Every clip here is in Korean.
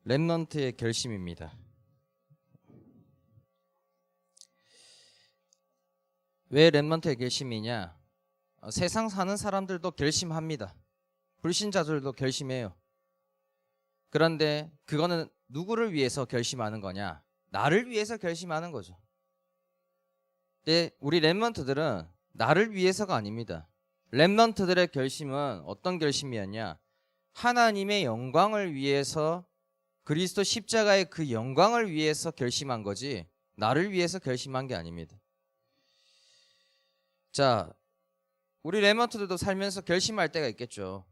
렘넌트의 결심입니다. 왜 렘넌트의 결심이냐? 세상 사는 사람들도 결심합니다. 불신자들도 결심해요. 그런데 그거는 누구를 위해서 결심하는 거냐? 나를 위해서 결심하는 거죠. 근데 우리 렘넌트들은 나를 위해서가 아닙니다. 렘넌트들의 결심은 어떤 결심이었냐? 하나님의 영광을 위해서, 그리스도 십자가의 그 영광을 위해서 결심한 거지 나를 위해서 결심한 게 아닙니다. 자, 우리 렘넌트들도 살면서 결심할 때가 있겠죠.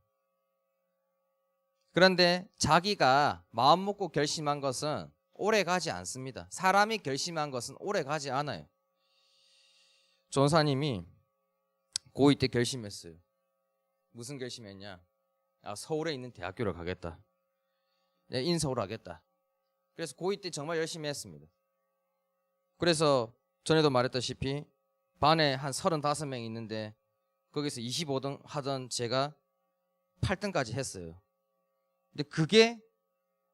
그런데 자기가 마음 먹고 결심한 것은 오래 가지 않습니다. 사람이 결심한 것은 오래 가지 않아요. 전사님이 고2 때 결심했어요. 무슨 결심했냐? 서울에 있는 대학교를 가겠다. 내 인서울 하겠다. 그래서 고2 때 정말 열심히 했습니다. 그래서 전에도 말했다시피 반에 한 35명 있는데 거기서 25등 하던 제가 8등까지 했어요. 근데 그게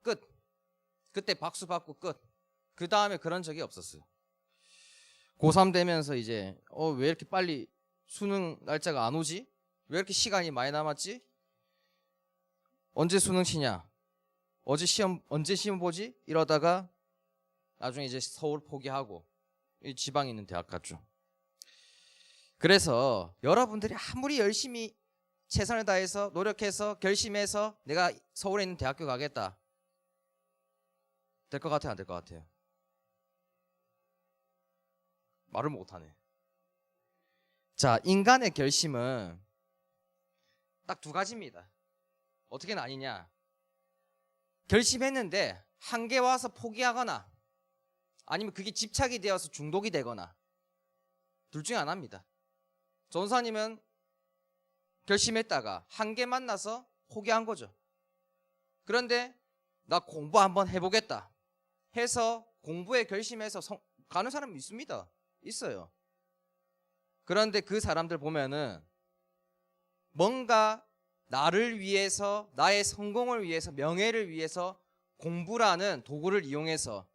끝. 그때 박수 받고 끝. 그 다음에 그런 적이 없었어요. 고3 되면서 이제 왜 이렇게 빨리 수능 날짜가 안 오지? 왜 이렇게 시간이 많이 남았지? 언제 수능 치냐? 언제 시험 보지? 이러다가 나중에 이제 서울 포기하고 지방에 있는 대학 갔죠. 그래서 여러분들이 아무리 열심히 최선을 다해서 노력해서 결심해서 내가 서울에 있는 대학교 가겠다. 될 것 같아요? 안 될 것 같아요? 말을 못하네. 자, 인간의 결심은 딱 두 가지입니다. 어떻게 나뉘냐? 결심했는데 한계 와서 포기하거나 아니면 그게 집착이 되어서 중독이 되거나 둘 중에 하나입니다. 전사님은 결심했다가 한계 만나서 포기한 거죠. 그런데 나 공부 한번 해보겠다 해서 공부에 결심해서 가는 사람 있습니다. 있어요. 그런데 그 사람들 보면은 뭔가 나를 위해서, 나의 성공을 위해서, 명예를 위해서 공부라는 도구를 이용해서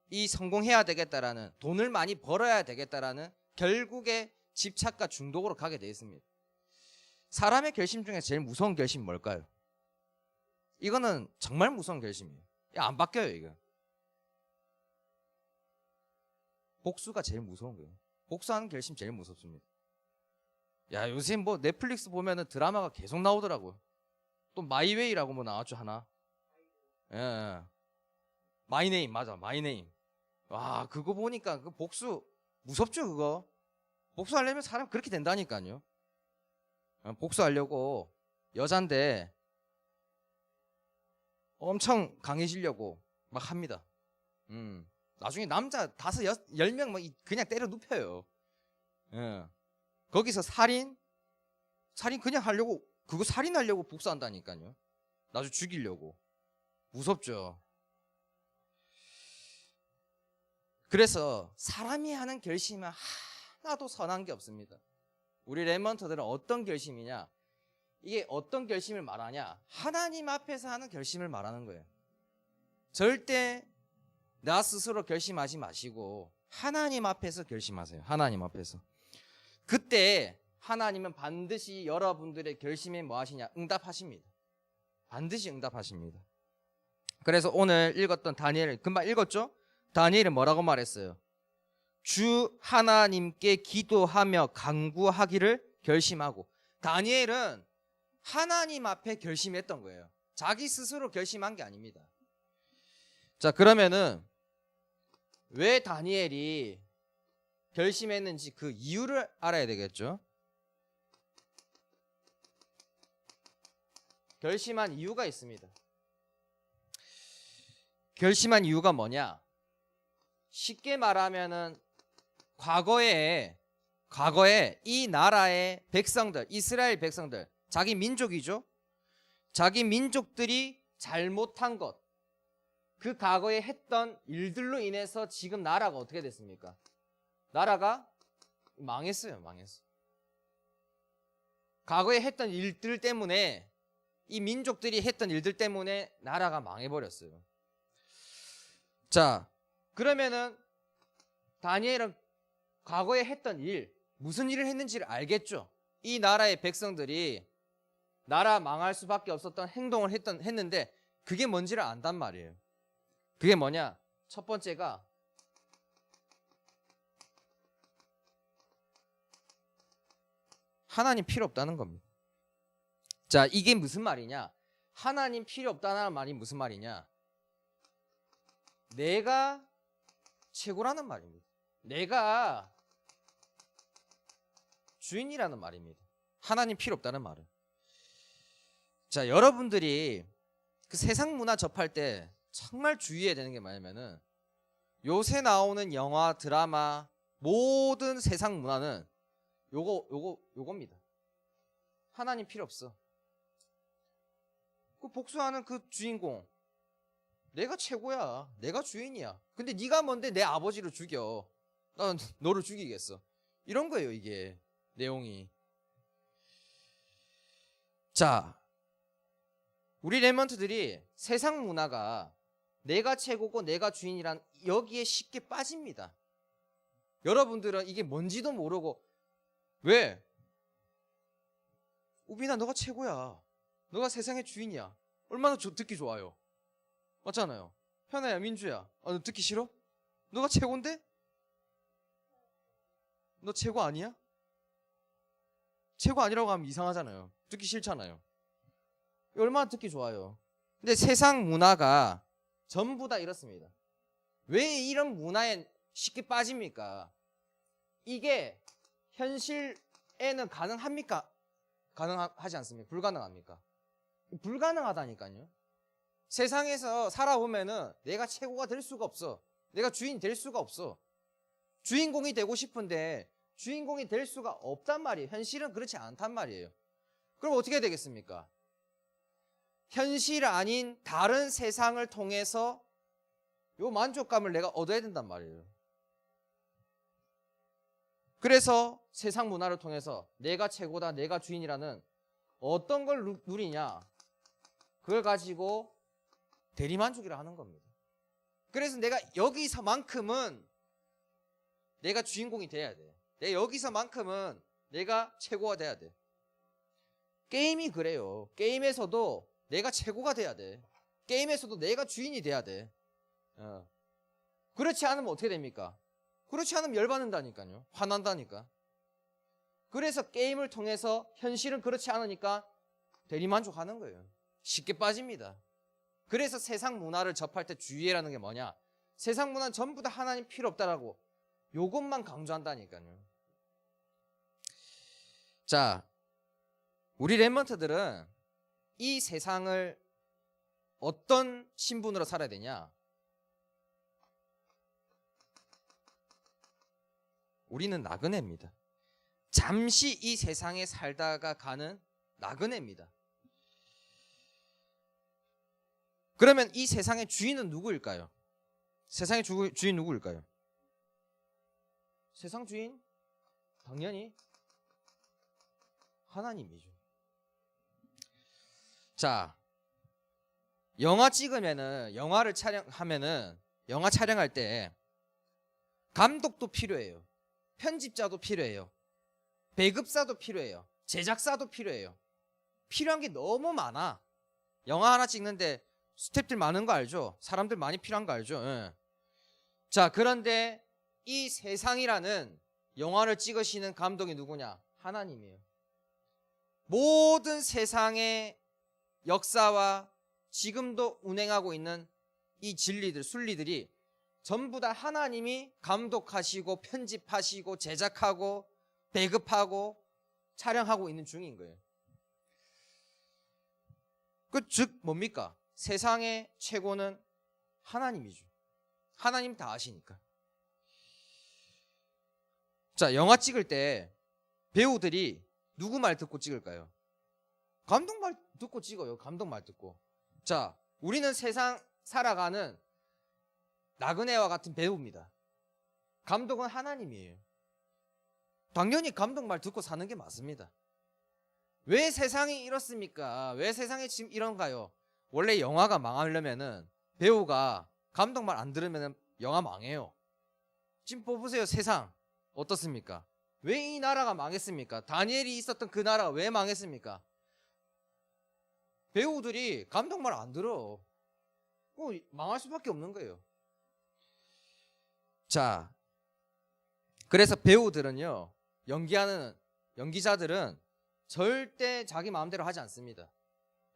이 성공해야 되겠다라는, 돈을 많이 벌어야 되겠다라는 결국에 집착과 중독으로 가게 되어 있습니다. 사람의 결심 중에 제일 무서운 결심이 뭘까요? 이거는 정말 무서운 결심이에요. 안 바뀌어요. 이거 복수가 제일 무서운 거예요. 복수하는 결심 제일 무섭습니다. 야, 요새 뭐 넷플릭스 보면은 드라마가 계속 나오더라고요. 또 마이웨이라고 뭐 나왔죠, 하나. 예. 마이네임, 맞아, 마이네임. 와, 그거 보니까 그 복수 무섭죠, 그거. 복수하려면 사람 그렇게 된다니까요. 복수하려고 여잔데 엄청 강해지려고 막 합니다. 나중에 남자 10명 막 그냥 때려 눕혀요. 예. 거기서 살인 그냥 하려고, 그거 살인하려고 복수한다니까요. 나중에 죽이려고. 무섭죠. 그래서 사람이 하는 결심은 하나도 선한 게 없습니다. 우리 렘넌트들은 어떤 결심이냐? 이게 어떤 결심을 말하냐? 하나님 앞에서 하는 결심을 말하는 거예요. 절대 나 스스로 결심하지 마시고 하나님 앞에서 결심하세요. 하나님 앞에서. 그때 하나님은 반드시 여러분들의 결심에 뭐 하시냐? 응답하십니다. 반드시 응답하십니다. 그래서 오늘 읽었던 다니엘, 금방 읽었죠? 다니엘은 뭐라고 말했어요? 주 하나님께 기도하며 간구하기를 결심하고. 다니엘은 하나님 앞에 결심했던 거예요. 자기 스스로 결심한 게 아닙니다. 자, 그러면은 왜 다니엘이 결심했는지 그 이유를 알아야 되겠죠? 결심한 이유가 있습니다. 결심한 이유가 뭐냐? 쉽게 말하면은 과거에 이 나라의 백성들, 이스라엘 백성들, 자기 민족이죠. 자기 민족들이 잘못한 것, 그 과거에 했던 일들로 인해서 지금 나라가 어떻게 됐습니까? 나라가 망했어요. 과거에 했던 일들 때문에 이 민족들이 했던 일들 때문에 나라가 망해버렸어요. 자, 그러면은 다니엘은 과거에 했던 일, 무슨 일을 했는지를 알겠죠. 이 나라의 백성들이 나라 망할 수밖에 없었던 행동을 했는데 그게 뭔지를 안단 말이에요. 그게 뭐냐? 첫 번째가 하나님 필요 없다는 겁니다. 자, 이게 무슨 말이냐? 하나님 필요 없다는 말이 무슨 말이냐? 내가 최고라는 말입니다. 내가 주인이라는 말입니다. 하나님 필요 없다는 말은. 자, 여러분들이 그 세상 문화 접할 때 정말 주의해야 되는 게 뭐냐면은 요새 나오는 영화, 드라마, 모든 세상 문화는 요겁니다. 하나님 필요 없어. 그 복수하는 그 주인공, 내가 최고야. 내가 주인이야. 근데 네가 뭔데 내 아버지를 죽여. 난 너를 죽이겠어. 이런 거예요, 이게 내용이. 자, 우리 랩런트들이 세상 문화가 내가 최고고 내가 주인이란 여기에 쉽게 빠집니다. 여러분들은 이게 뭔지도 모르고 왜? 우빈아, 너가 최고야. 너가 세상의 주인이야. 얼마나 듣기 좋아요. 맞잖아요. 현아야, 민주야, 너 듣기 싫어? 너가 최고인데? 너 최고 아니야? 최고 아니라고 하면 이상하잖아요. 듣기 싫잖아요. 얼마나 듣기 좋아요. 근데 세상 문화가 전부 다 이렇습니다. 왜 이런 문화에 쉽게 빠집니까? 이게 현실에는 가능합니까? 가능하지 않습니까? 불가능합니까? 불가능하다니까요. 세상에서 살아보면은 내가 최고가 될 수가 없어. 내가 주인 될 수가 없어. 주인공이 되고 싶은데 주인공이 될 수가 없단 말이에요. 현실은 그렇지 않단 말이에요. 그럼 어떻게 되겠습니까? 현실 아닌 다른 세상을 통해서 요 만족감을 내가 얻어야 된단 말이에요. 그래서 세상 문화를 통해서 내가 최고다, 내가 주인이라는 어떤 걸 누리냐? 그걸 가지고 대리만족이라 하는 겁니다. 그래서 내가 여기서만큼은 내가 주인공이 돼야 돼. 내가 여기서만큼은 내가 최고가 돼야 돼. 게임이 그래요. 게임에서도 내가 최고가 돼야 돼. 게임에서도 내가 주인이 돼야 돼. 그렇지 않으면 어떻게 됩니까? 그렇지 않으면 열받는다니까요. 화난다니까. 그래서 게임을 통해서 현실은 그렇지 않으니까 대리만족하는 거예요. 쉽게 빠집니다. 그래서 세상 문화를 접할 때 주의해라는 게 뭐냐? 세상 문화는 전부 다 하나님 필요 없다라고 요것만 강조한다니까요. 자, 우리 랩런트들은 이 세상을 어떤 신분으로 살아야 되냐? 우리는 나그네입니다. 잠시 이 세상에 살다가 가는 나그네입니다. 그러면 이 세상의 주인은 누구일까요? 세상의 주인 누구일까요? 세상 주인? 당연히 하나님이죠. 자, 영화 찍으면은, 영화를 촬영하면은, 영화 촬영할 때 감독도 필요해요. 편집자도 필요해요. 배급사도 필요해요. 제작사도 필요해요. 필요한 게 너무 많아. 영화 하나 찍는데 스태프들 많은 거 알죠? 사람들 많이 필요한 거 알죠? 예. 자, 그런데 이 세상이라는 영화를 찍으시는 감독이 누구냐? 하나님이에요. 모든 세상의 역사와 지금도 운행하고 있는 이 진리들, 순리들이 전부 다 하나님이 감독하시고 편집하시고 제작하고 배급하고 촬영하고 있는 중인 거예요. 즉 뭡니까? 세상의 최고는 하나님이죠. 하나님 다 아시니까. 자, 영화 찍을 때 배우들이 누구 말 듣고 찍을까요? 감독 말 듣고 찍어요. 감독 말 듣고. 자, 우리는 세상 살아가는 나그네와 같은 배우입니다. 감독은 하나님이에요. 당연히 감독 말 듣고 사는 게 맞습니다. 왜 세상이 이렇습니까? 왜 세상이 지금 이런가요? 원래 영화가 망하려면은 배우가 감독 말 안 들으면 영화 망해요. 지금 뽑으세요. 세상 어떻습니까? 왜 이 나라가 망했습니까? 다니엘이 있었던 그 나라가 왜 망했습니까? 배우들이 감독 말 안 들어. 망할 수밖에 없는 거예요. 자, 그래서 배우들은요, 연기하는 연기자들은 절대 자기 마음대로 하지 않습니다.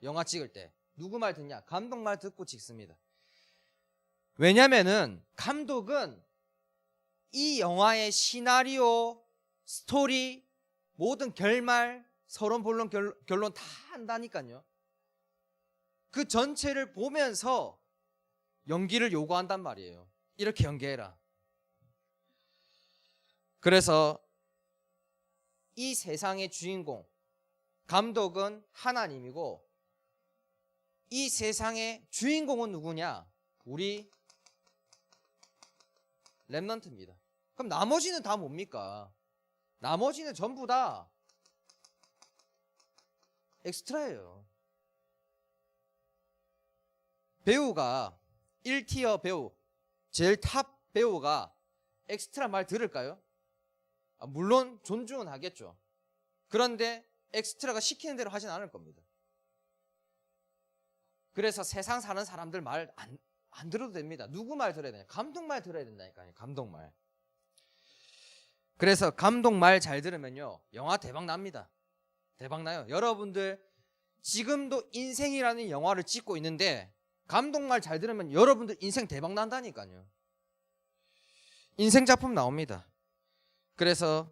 영화 찍을 때 누구 말 듣냐? 감독 말 듣고 찍습니다. 왜냐면은 감독은 이 영화의 시나리오, 스토리, 모든 결말, 서론, 본론, 결론 다 한다니까요. 그 전체를 보면서 연기를 요구한단 말이에요. 이렇게 연기해라. 그래서 이 세상의 주인공, 감독은 하나님이고, 이 세상의 주인공은 누구냐? 우리 렘넌트입니다. 그럼 나머지는 다 뭡니까? 나머지는 전부 다 엑스트라예요. 배우가 1티어 배우, 제일 탑 배우가 엑스트라 말 들을까요? 물론 존중은 하겠죠. 그런데 엑스트라가 시키는 대로 하진 않을 겁니다. 그래서 세상 사는 사람들 말 안 들어도 됩니다. 누구 말 들어야 되냐? 감독 말 들어야 된다니까요. 감독 말. 그래서 감독 말 잘 들으면요, 영화 대박 납니다. 대박 나요. 여러분들 지금도 인생이라는 영화를 찍고 있는데 감독 말 잘 들으면 여러분들 인생 대박 난다니까요. 인생 작품 나옵니다. 그래서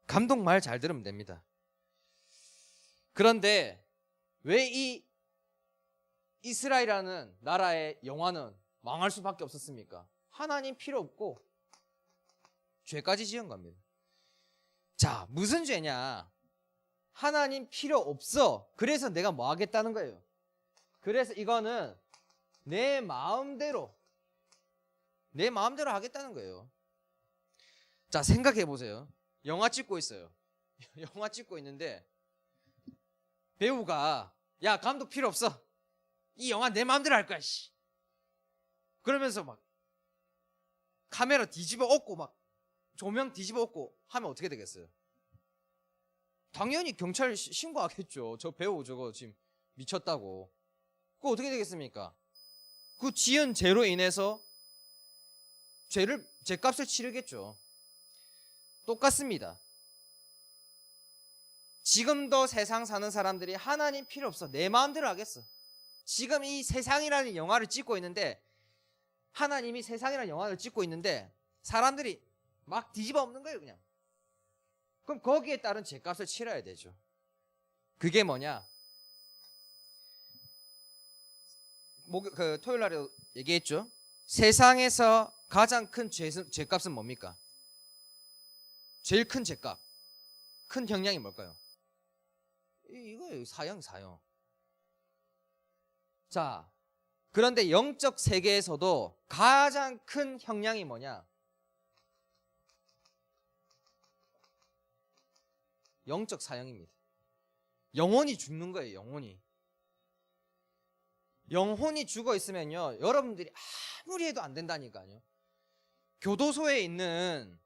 감독 말 잘 들으면 됩니다. 그런데 왜 이 이스라엘이라는 나라의 영화는 망할 수밖에 없었습니까? 하나님 필요 없고 죄까지 지은 겁니다. 자, 무슨 죄냐? 하나님 필요 없어. 그래서 내가 뭐 하겠다는 거예요. 그래서 이거는 내 마음대로 하겠다는 거예요. 자, 생각해 보세요. 영화 찍고 있어요. 영화 찍고 있는데 배우가, 야, 감독 필요 없어. 이 영화 내 마음대로 할 거야, 씨. 그러면서 막 카메라 뒤집어 엎고 막 조명 뒤집어 엎고 하면 어떻게 되겠어요? 당연히 경찰 신고하겠죠. 저 배우 저거 지금 미쳤다고. 그거 어떻게 되겠습니까? 그 지은 죄로 인해서 죄값을 치르겠죠. 똑같습니다. 지금도 세상 사는 사람들이 하나님 필요 없어. 내 마음대로 하겠어. 지금 이 세상이라는 영화를 찍고 있는데, 하나님이 세상이라는 영화를 찍고 있는데 사람들이 막 뒤집어 엎는 거예요, 그냥. 그럼 거기에 따른 죄값을 치러야 되죠. 그게 뭐냐? 토요일 날에 얘기했죠. 세상에서 가장 큰 죄값은 뭡니까? 제일 큰 죄값, 큰 형량이 뭘까요? 이거예요. 사형. 자, 그런데 영적 세계에서도 가장 큰 형량이 뭐냐? 영적 사형입니다. 영혼이 죽는 거예요. 영혼이 죽어 있으면요, 여러분들이 아무리 해도 안 된다니까요. 교도소에 있는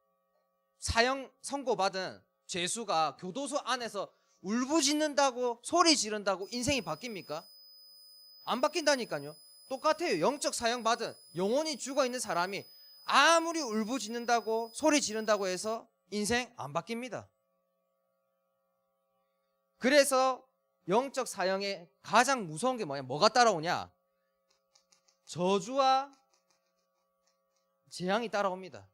사형 선고받은 죄수가 교도소 안에서 울부짖는다고, 소리 지른다고 인생이 바뀝니까? 안 바뀐다니까요. 똑같아요. 영적 사형 받은 영혼이 죽어 있는 사람이 아무리 울부짖는다고 소리 지른다고 해서 인생 안 바뀝니다. 그래서 영적 사형의 가장 무서운 게 뭐냐? 뭐가 따라오냐? 저주와 재앙이 따라옵니다.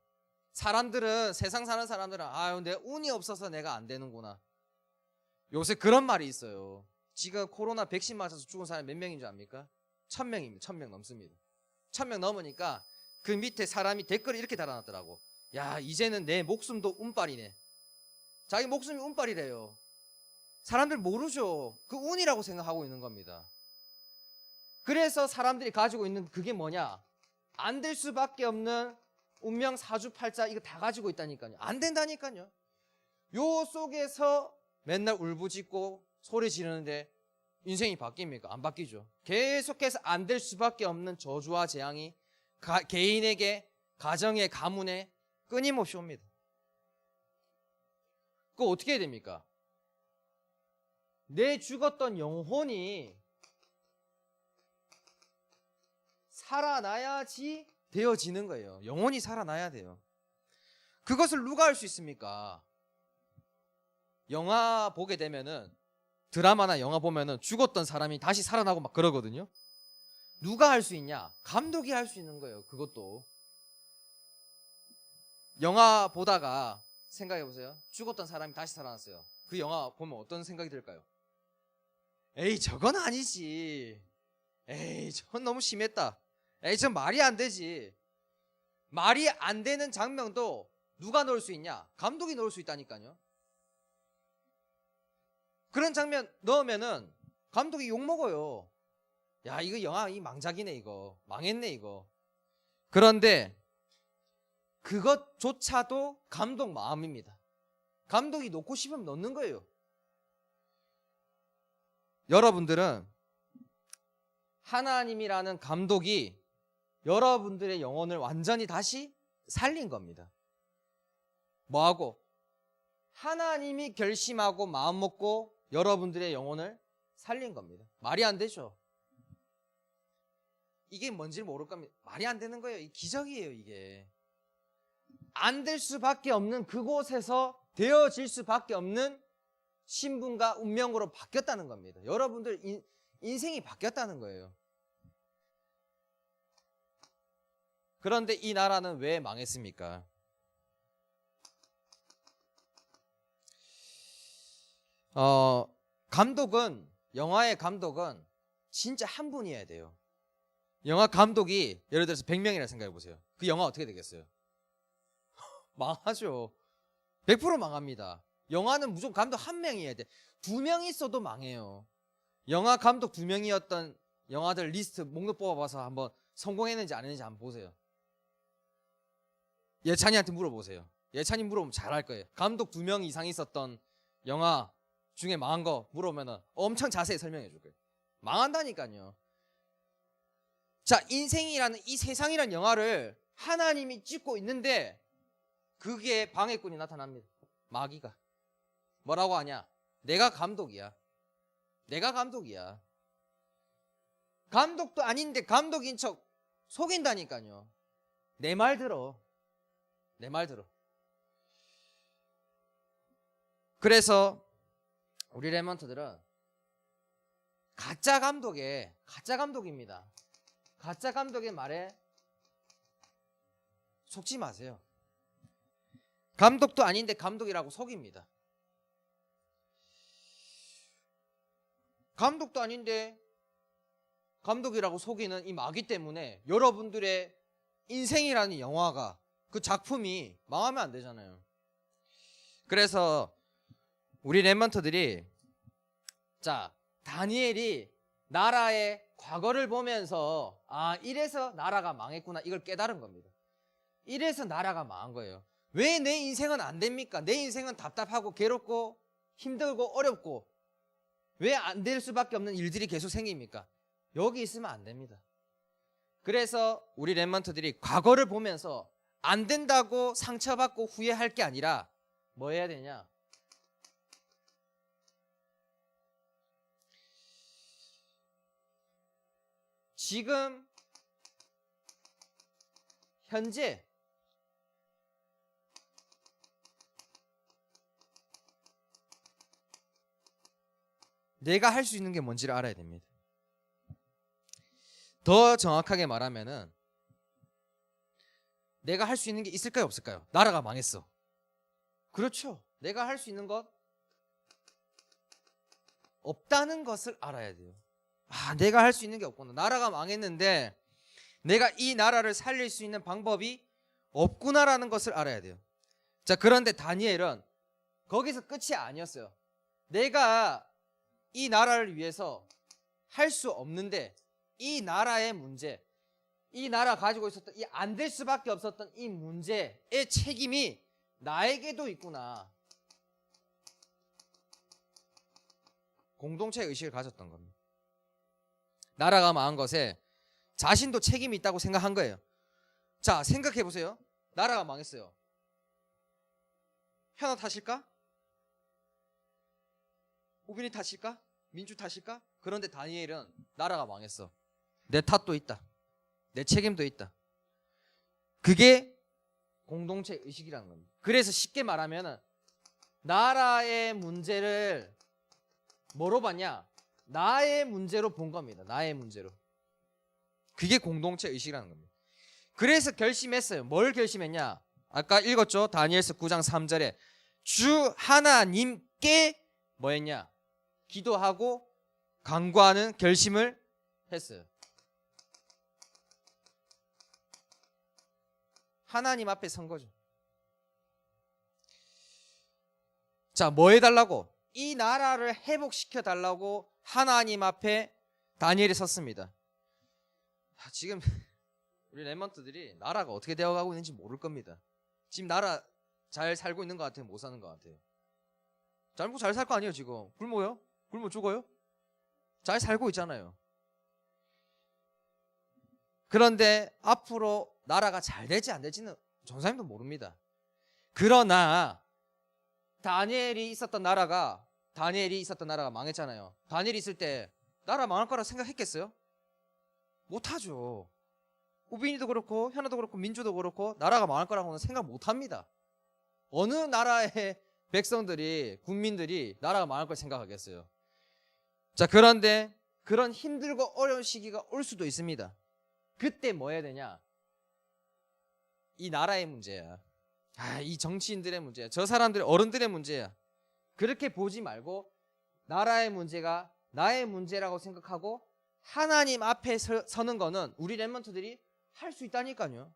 사람들은, 세상 사는 사람들은, 아유, 내 운이 없어서 내가 안 되는구나. 요새 그런 말이 있어요. 지금 코로나 백신 맞아서 죽은 사람이 몇 명인 줄 압니까? 1000명입니다. 1000명 넘습니다. 1000명 넘으니까 그 밑에 사람이 댓글을 이렇게 달아놨더라고. 야, 이제는 내 목숨도 운빨이네. 자기 목숨이 운빨이래요. 사람들 모르죠. 그 운이라고 생각하고 있는 겁니다. 그래서 사람들이 가지고 있는 그게 뭐냐? 안 될 수밖에 없는 운명 사주팔자, 이거 다 가지고 있다니까요. 안 된다니까요. 요 속에서 맨날 울부짖고 소리 지르는데 인생이 바뀝니까? 안 바뀌죠. 계속해서 안 될 수밖에 없는 저주와 재앙이 개인에게, 가정에, 가문에 끊임없이 옵니다. 그거 어떻게 해야 됩니까? 내 죽었던 영혼이 살아나야지 되어지는 거예요. 영혼이 살아나야 돼요. 그것을 누가 할 수 있습니까? 영화 보게 되면은, 드라마나 영화 보면은 죽었던 사람이 다시 살아나고 막 그러거든요. 누가 할 수 있냐? 감독이 할 수 있는 거예요. 그것도. 영화 보다가 생각해 보세요. 죽었던 사람이 다시 살아났어요. 그 영화 보면 어떤 생각이 들까요? 에이, 저건 아니지. 에이, 저건 너무 심했다. 에이, 저 말이 안 되지. 말이 안 되는 장면도 누가 넣을 수 있냐? 감독이 넣을 수 있다니까요. 그런 장면 넣으면은 감독이 욕먹어요. 야, 이거 영화 이 망작이네, 이거. 망했네, 이거. 그런데 그것조차도 감독 마음입니다. 감독이 넣고 싶으면 넣는 거예요. 여러분들은 하나님이라는 감독이 여러분들의 영혼을 완전히 다시 살린 겁니다. 뭐하고? 하나님이 결심하고 마음먹고 여러분들의 영혼을 살린 겁니다. 말이 안 되죠. 이게 뭔지 모를 겁니다. 말이 안 되는 거예요. 이 기적이에요, 이게. 안 될 수밖에 없는 그곳에서 되어질 수밖에 없는 신분과 운명으로 바뀌었다는 겁니다. 여러분들 인생이 바뀌었다는 거예요. 그런데 이 나라는 왜 망했습니까? 영화의 감독은 진짜 한 분이어야 돼요. 영화 감독이 예를 들어서 100명이라 생각해 보세요. 그 영화 어떻게 되겠어요? 망하죠. 100% 망합니다. 영화는 무조건 감독 한 명이어야 돼. 2명 있어도 망해요. 영화 감독 2명이었던 영화들 리스트 목록 뽑아봐서 한번 성공했는지 안 했는지 한번 보세요. 예찬이한테 물어보세요. 예찬이 물어보면 잘할 거예요. 감독 2명 이상 있었던 영화 중에 망한 거 물어보면 엄청 자세히 설명해 줄 거예요. 망한다니까요. 자, 인생이라는 이 세상이라는 영화를 하나님이 찍고 있는데 그게 방해꾼이 나타납니다. 마귀가. 뭐라고 하냐? 내가 감독이야. 내가 감독이야. 감독도 아닌데 감독인 척 속인다니까요. 내 말 들어. 내 말 들어. 그래서 우리 랩런트들은 가짜 감독입니다. 가짜 감독의 말에 속지 마세요. 감독도 아닌데 감독이라고 속입니다. 감독도 아닌데 감독이라고 속이는 이 마귀 때문에 여러분들의 인생이라는 영화가, 그 작품이 망하면 안 되잖아요. 그래서 우리 랩런트들이, 자, 다니엘이 나라의 과거를 보면서 이래서 나라가 망했구나, 이걸 깨달은 겁니다. 이래서 나라가 망한 거예요. 왜 내 인생은 안 됩니까? 내 인생은 답답하고 괴롭고 힘들고 어렵고 왜 안 될 수밖에 없는 일들이 계속 생깁니까? 여기 있으면 안 됩니다. 그래서 우리 랩런트들이 과거를 보면서 안 된다고 상처받고 후회할 게 아니라 뭐 해야 되냐? 지금 현재 내가 할 수 있는 게 뭔지를 알아야 됩니다. 더 정확하게 말하면은 내가 할 수 있는 게 있을까요, 없을까요? 나라가 망했어. 그렇죠. 내가 할 수 있는 것 없다는 것을 알아야 돼요. 내가 할 수 있는 게 없구나. 나라가 망했는데 내가 이 나라를 살릴 수 있는 방법이 없구나라는 것을 알아야 돼요. 자, 그런데 다니엘은 거기서 끝이 아니었어요. 내가 이 나라를 위해서 할 수 없는데 이 나라의 문제, 이 나라 가지고 있었던 이 안 될 수밖에 없었던 이 문제의 책임이 나에게도 있구나. 공동체 의식을 가졌던 겁니다. 나라가 망한 것에 자신도 책임이 있다고 생각한 거예요. 자, 생각해 보세요. 나라가 망했어요. 현아 탓일까? 우빈이 탓일까? 민주 탓일까? 그런데 다니엘은 나라가 망했어. 내 탓도 있다. 내 책임도 있다. 그게 공동체 의식이라는 겁니다. 그래서 쉽게 말하면 나라의 문제를 뭐로 봤냐? 나의 문제로 본 겁니다. 나의 문제로. 그게 공동체 의식이라는 겁니다. 그래서 결심했어요. 뭘 결심했냐? 아까 읽었죠? 다니엘서 9장 3절에 주 하나님께 뭐 했냐? 기도하고 간구하는 결심을 했어요. 하나님 앞에 선 거죠. 자, 뭐 해달라고? 이 나라를 회복시켜 달라고 하나님 앞에 다니엘이 섰습니다. 지금 우리 랩런트들이 나라가 어떻게 되어가고 있는지 모를 겁니다. 지금 나라 잘 살고 있는 것 같아요? 못 사는 것 같아요? 잘 살 거 아니에요 지금? 굶어요? 굶어 죽어요? 잘 살고 있잖아요. 그런데 앞으로 나라가 잘 될지 안 될지는 전사님도 모릅니다. 그러나 다니엘이 있었던 나라가 망했잖아요. 다니엘이 있을 때 나라 망할 거라 생각했겠어요? 못하죠. 우빈이도 그렇고 현아도 그렇고 민주도 그렇고 나라가 망할 거라고는 생각 못합니다. 어느 나라의 백성들이 국민들이 나라가 망할 걸 생각하겠어요? 자, 그런데 그런 힘들고 어려운 시기가 올 수도 있습니다. 그때 뭐 해야 되냐? 이 나라의 문제야. 이 정치인들의 문제야. 저 사람들의 어른들의 문제야. 그렇게 보지 말고 나라의 문제가 나의 문제라고 생각하고 하나님 앞에 서는 거는 우리 랩런트들이 할 수 있다니까요.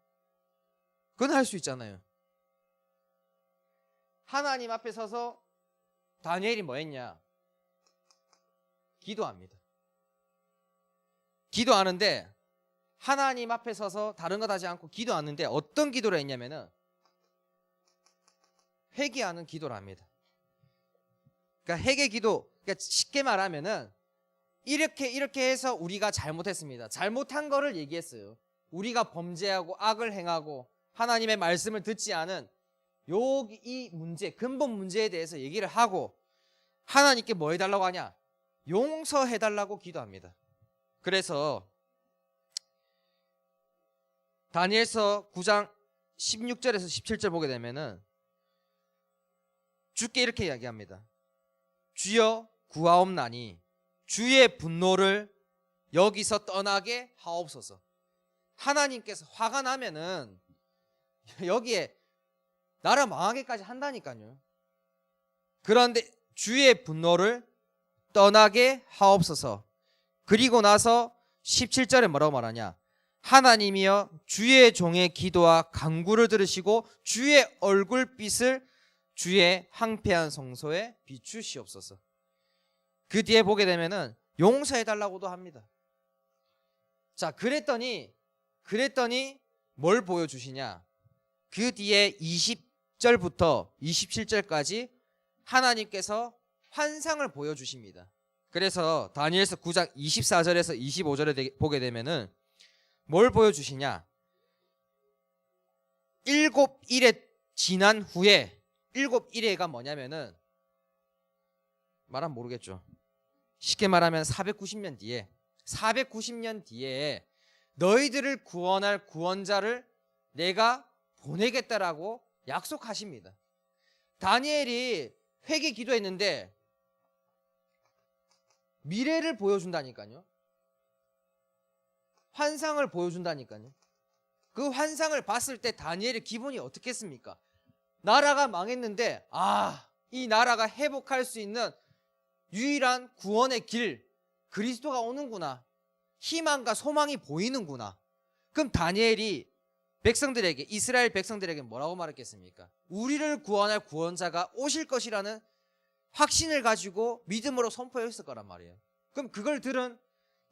그건 할 수 있잖아요. 하나님 앞에 서서 다니엘이 뭐 했냐? 기도합니다. 기도하는데 하나님 앞에 서서 다른 것 하지 않고 기도하는데 어떤 기도를 했냐면은 회개하는 기도를 합니다. 그러니까 회개 기도, 그러니까 쉽게 말하면은 이렇게 해서 우리가 잘못했습니다. 잘못한 거를 얘기했어요. 우리가 범죄하고 악을 행하고 하나님의 말씀을 듣지 않은 이 문제, 근본 문제에 대해서 얘기를 하고 하나님께 뭐 해달라고 하냐? 용서해달라고 기도합니다. 그래서 다니엘서 9장 16절에서 17절 보게 되면은 주께 이렇게 이야기합니다. 주여 구하옵나니 주의 분노를 여기서 떠나게 하옵소서. 하나님께서 화가 나면은 여기에 나라 망하게까지 한다니까요. 그런데 주의 분노를 떠나게 하옵소서. 그리고 나서 17절에 뭐라고 말하냐? 하나님이여 주의 종의 기도와 간구를 들으시고 주의 얼굴빛을 주의 황폐한 성소에 비추시옵소서. 그 뒤에 보게 되면은 용서해달라고도 합니다. 자, 그랬더니 뭘 보여주시냐? 그 뒤에 20절부터 27절까지 하나님께서 환상을 보여주십니다. 그래서 다니엘서 9장 24절에서 25절에 보게 되면은 뭘 보여주시냐? 7일에 지난 후에 7일에가 뭐냐면은 말하면 모르겠죠. 쉽게 말하면 490년 뒤에 너희들을 구원할 구원자를 내가 보내겠다라고 약속하십니다. 다니엘이 회개 기도했는데 미래를 보여준다니까요. 환상을 보여준다니까요. 그 환상을 봤을 때 다니엘의 기분이 어떻겠습니까? 나라가 망했는데 이 나라가 회복할 수 있는 유일한 구원의 길 그리스도가 오는구나. 희망과 소망이 보이는구나. 그럼 다니엘이 백성들에게, 이스라엘 백성들에게 뭐라고 말했겠습니까? 우리를 구원할 구원자가 오실 것이라는 확신을 가지고 믿음으로 선포했을 거란 말이에요. 그럼 그걸 들은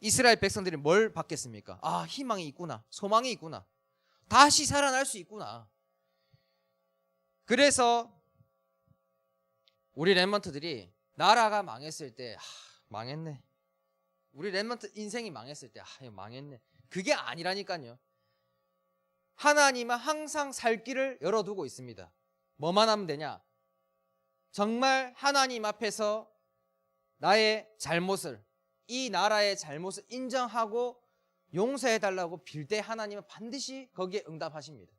이스라엘 백성들이 뭘 받겠습니까? 희망이 있구나. 소망이 있구나. 다시 살아날 수 있구나. 그래서 우리 랩런트들이 나라가 망했을 때 망했네. 우리 렘넌트 인생이 망했을 때 이거 망했네. 그게 아니라니까요. 하나님은 항상 살 길을 열어두고 있습니다. 뭐만 하면 되냐? 정말 하나님 앞에서 나의 잘못을, 이 나라의 잘못을 인정하고 용서해달라고 빌 때 하나님은 반드시 거기에 응답하십니다.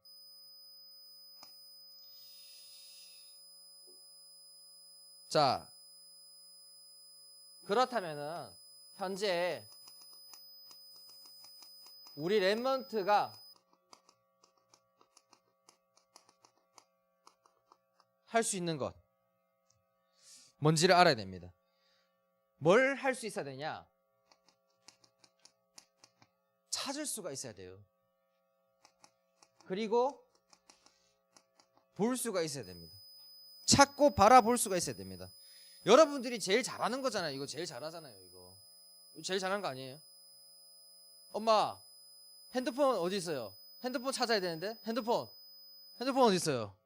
자, 그렇다면은 현재 우리 렘넌트가 할 수 있는 것 뭔지를 알아야 됩니다. 뭘 할 수 있어야 되냐? 찾을 수가 있어야 돼요. 그리고 볼 수가 있어야 됩니다. 찾고 바라볼 수가 있어야 됩니다. 여러분들이 제일 잘하는 거잖아요. 이거 제일 잘하잖아요. 이거 제일 잘하는 거 아니에요? 엄마, 핸드폰 어디 있어요? 핸드폰 찾아야 되는데. 핸드폰 어디 있어요?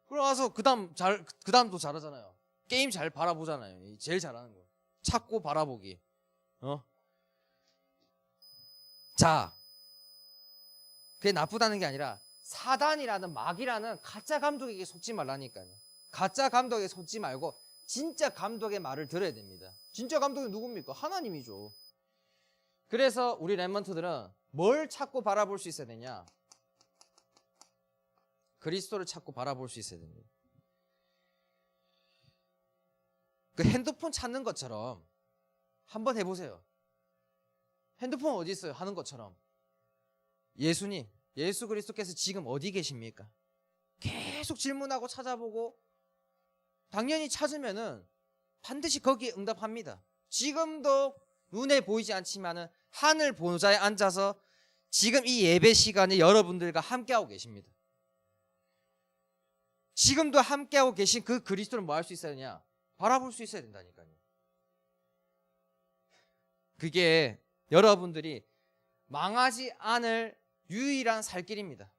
그러고서 그다음도 잘하잖아요. 게임 잘 바라보잖아요. 제일 잘하는 거. 찾고 바라보기. 자, 그게 나쁘다는 게 아니라 사단이라는 마귀라는 가짜 감독에게 속지 말라니까요. 가짜 감독에게 속지 말고 진짜 감독의 말을 들어야 됩니다. 진짜 감독이 누굽니까? 하나님이죠. 그래서 우리 렘넌트들은 뭘 찾고 바라볼 수 있어야 되냐? 그리스도를 찾고 바라볼 수 있어야 됩니다. 그 핸드폰 찾는 것처럼 한번 해보세요. 핸드폰 어디 있어요? 하는 것처럼 예수님, 예수 그리스도께서 지금 어디 계십니까? 계속 질문하고 찾아보고 당연히 찾으면은 반드시 거기에 응답합니다. 지금도 눈에 보이지 않지만은 하늘 보좌에 앉아서 지금 이 예배 시간에 여러분들과 함께하고 계십니다. 지금도 함께하고 계신 그 그리스도를 뭐 할 수 있어야 되냐? 바라볼 수 있어야 된다니까요. 그게 여러분들이 망하지 않을 유일한 살 길입니다.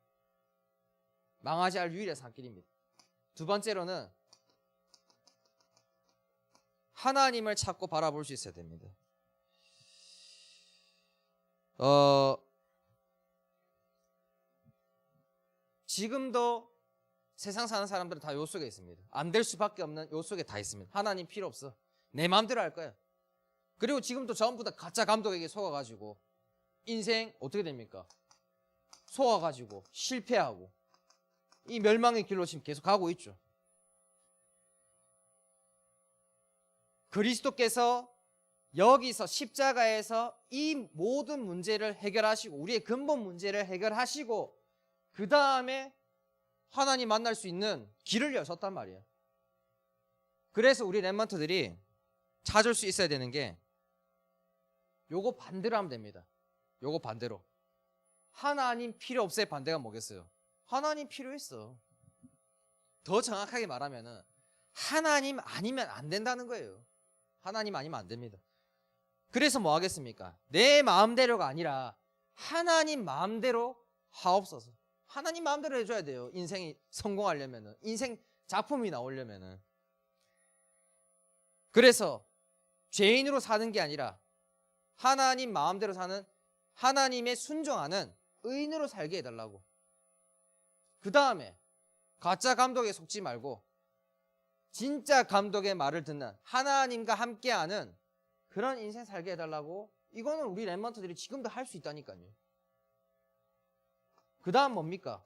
망하지 않을 유일한 살 길입니다. 두 번째로는 하나님을 찾고 바라볼 수 있어야 됩니다. 지금도 세상 사는 사람들은 다 요 속에 있습니다. 안 될 수밖에 없는 요 속에 다 있습니다. 하나님 필요 없어. 내 마음대로 할 거야. 그리고 지금도 전부 다 가짜 감독에게 속아가지고 인생 어떻게 됩니까? 속아가지고 실패하고 이 멸망의 길로 지금 계속 가고 있죠. 그리스도께서 여기서 십자가에서 이 모든 문제를 해결하시고 우리의 근본 문제를 해결하시고 그 다음에 하나님 만날 수 있는 길을 여셨단 말이에요. 그래서 우리 렘넌트들이 찾을 수 있어야 되는 게 요거 반대로 하면 됩니다. 요거 반대로. 하나님 필요 없어의 반대가 뭐겠어요? 하나님 필요했어. 더 정확하게 말하면은 하나님 아니면 안 된다는 거예요. 하나님 아니면 안 됩니다. 그래서 뭐 하겠습니까? 내 마음대로가 아니라 하나님 마음대로 하옵소서. 하나님 마음대로 해줘야 돼요. 인생이 성공하려면은, 인생 작품이 나오려면은. 그래서 죄인으로 사는 게 아니라 하나님 마음대로 사는, 하나님의 순종하는 의인으로 살게 해달라고. 그 다음에 가짜 감독에 속지 말고 진짜 감독의 말을 듣는, 하나님과 함께하는 그런 인생 살게 해달라고. 이거는 우리 렘넌트들이 지금도 할 수 있다니까요. 그 다음 뭡니까?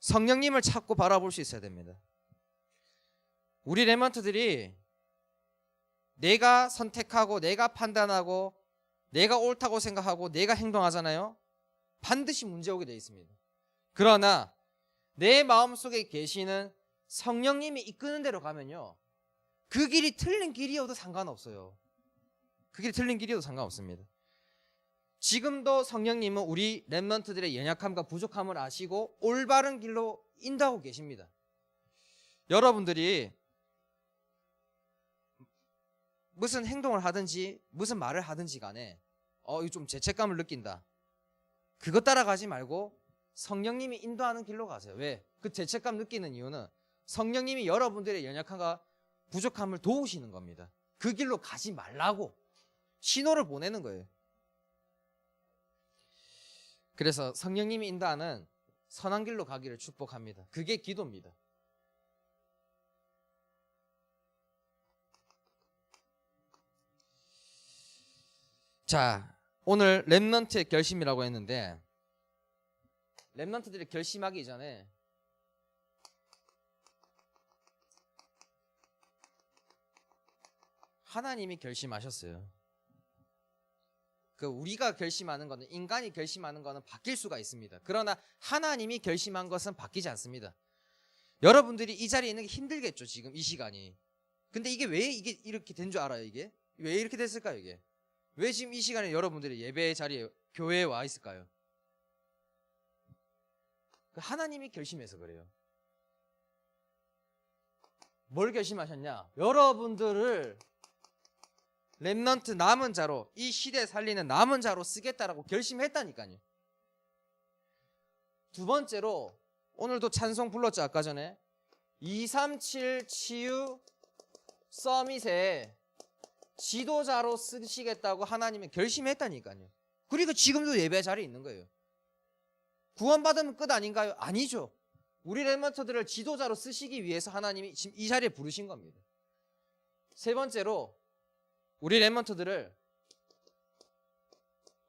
성령님을 찾고 바라볼 수 있어야 됩니다. 우리 렘넌트들이 내가 선택하고 내가 판단하고 내가 옳다고 생각하고 내가 행동하잖아요. 반드시 문제 오게 되어 있습니다. 그러나 내 마음속에 계시는 성령님이 이끄는 대로 가면요, 그 길이 틀린 길이어도 상관없어요. 그 길이 틀린 길이어도 상관없습니다. 지금도 성령님은 우리 렘넌트들의 연약함과 부족함을 아시고 올바른 길로 인도하고 계십니다. 여러분들이 무슨 행동을 하든지 무슨 말을 하든지 간에 이거 좀 죄책감을 느낀다, 그것 따라가지 말고 성령님이 인도하는 길로 가세요. 왜? 그 죄책감 느끼는 이유는 성령님이 여러분들의 연약함과 부족함을 도우시는 겁니다. 그 길로 가지 말라고 신호를 보내는 거예요. 그래서 성령님이 인도하는 선한 길로 가기를 축복합니다. 그게 기도입니다. 자, 오늘 렘넌트의 결심이라고 했는데 렘넌트들이 결심하기 전에 하나님이 결심하셨어요. 우리가 결심하는 거는, 인간이 결심하는 거는 바뀔 수가 있습니다. 그러나 하나님이 결심한 것은 바뀌지 않습니다. 여러분들이 이 자리에 있는 게 힘들겠죠, 지금 이 시간이. 근데 이게 왜 이렇게 된 줄 알아요? 이게 왜 이렇게 됐을까요? 이게 왜 지금 이 시간에 여러분들이 예배 자리에, 교회에 와 있을까요? 하나님이 결심해서 그래요. 뭘 결심하셨냐? 여러분들을 렘넌트 남은 자로, 이 시대 살리는 남은 자로 쓰겠다라고 결심했다니까요. 두 번째로 오늘도 찬송 불렀죠. 아까 전에 237 치유 서밋에 지도자로 쓰시겠다고 하나님이 결심했다니까요. 그리고 지금도 예배 자리에 있는 거예요. 구원받으면 끝 아닌가요? 아니죠. 우리 렘넌트들을 지도자로 쓰시기 위해서 하나님이 지금 이 자리에 부르신 겁니다. 세 번째로 우리 렘넌트들을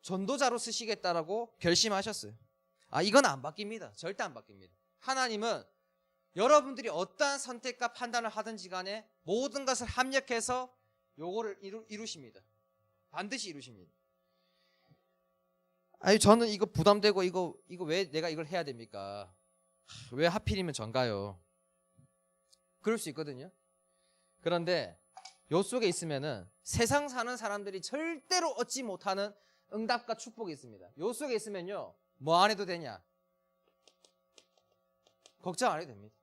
전도자로 쓰시겠다라고 결심하셨어요. 이건 안 바뀝니다. 절대 안 바뀝니다. 하나님은 여러분들이 어떠한 선택과 판단을 하든지 간에 모든 것을 합력해서 요거를 이루십니다. 반드시 이루십니다. 저는 이거 부담되고 이거 왜 내가 이걸 해야 됩니까? 왜 하필이면 전가요? 그럴 수 있거든요. 그런데 요 속에 있으면은 세상 사는 사람들이 절대로 얻지 못하는 응답과 축복이 있습니다. 요 속에 있으면요, 뭐 안 해도 되냐? 걱정 안 해도 됩니다.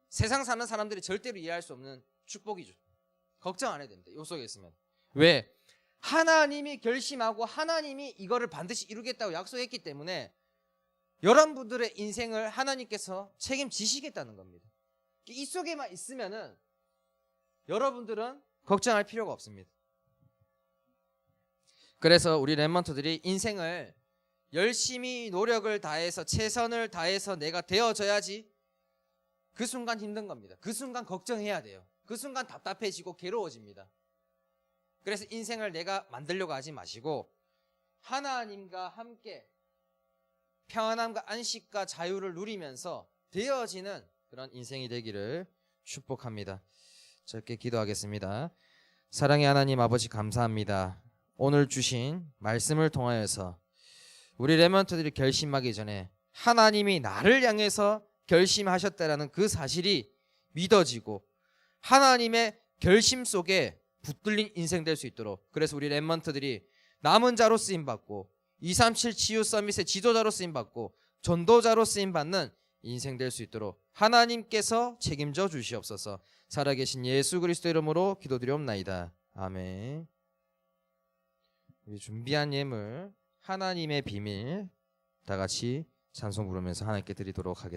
세상 사는 사람들이 절대로 이해할 수 없는 축복이죠. 걱정 안 해도 됩니다. 요 속에 있으면. 왜? 하나님이 결심하고 하나님이 이거를 반드시 이루겠다고 약속했기 때문에 여러분들의 인생을 하나님께서 책임지시겠다는 겁니다. 이 속에만 있으면은 여러분들은 걱정할 필요가 없습니다. 그래서 우리 렘넌트들이 인생을 열심히 노력을 다해서 최선을 다해서 내가 되어져야지, 그 순간 힘든 겁니다. 그 순간 걱정해야 돼요. 그 순간 답답해지고 괴로워집니다. 그래서 인생을 내가 만들려고 하지 마시고 하나님과 함께 평안함과 안식과 자유를 누리면서 되어지는 그런 인생이 되기를 축복합니다. 짧게 기도하겠습니다. 사랑의 하나님 아버지, 감사합니다. 오늘 주신 말씀을 통하여서 우리 렘넌트들이 결심하기 전에 하나님이 나를 향해서 결심하셨다라는 그 사실이 믿어지고 하나님의 결심 속에 붙들린 인생 될 수 있도록, 그래서 우리 렘넌트들이 남은 자로 쓰임받고 237 치유 서밋의 지도자로 쓰임받고 전도자로 쓰임받는 인생 될 수 있도록 하나님께서 책임져 주시옵소서. 살아계신 예수 그리스도 이름으로 기도드리옵나이다. 아멘. 우리 준비한 예물, 하나님의 비밀, 다 같이 찬송 부르면서 하나님께 드리도록 하겠습니다.